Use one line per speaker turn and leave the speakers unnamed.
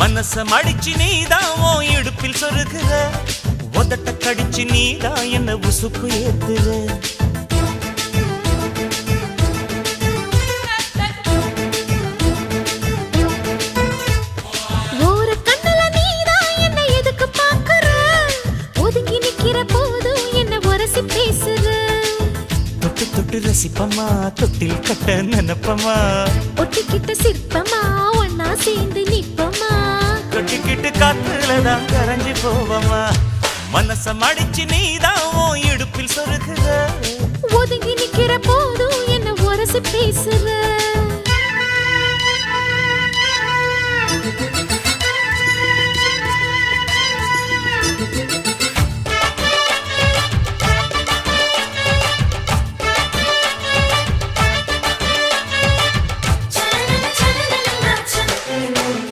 மனச மடிச்சு நீதான் உன் இடுப்பில் சொருகுற, உதட்ட கடிச்சு நீதான் என்ன உசுப்பு ஏத்துற.
ஒரு கண்ணுல நீதான் என்ன எதுக்கு பாக்குற, ஒதுங்கி நிக்கிற போதும் என்ன உரசி பேசுற.
தொட்டு தொட்டு ரசிப்பமா, தொட்டில் கட்ட நினைப்பமா,
ஒட்டிக்கிட்ட சிற்பமா ஒன்னா சேர்ந்து நிப்பமா,
தொட்டிக்கிட்டு காத்துலதான் கரைஞ்சு போவமா. மனச மடிச்சு நீதான் உன் இடுப்பில் சொருகுற,
ஒதுங்கி நிக்கிற போதும் என்ன உரசி பேசுற.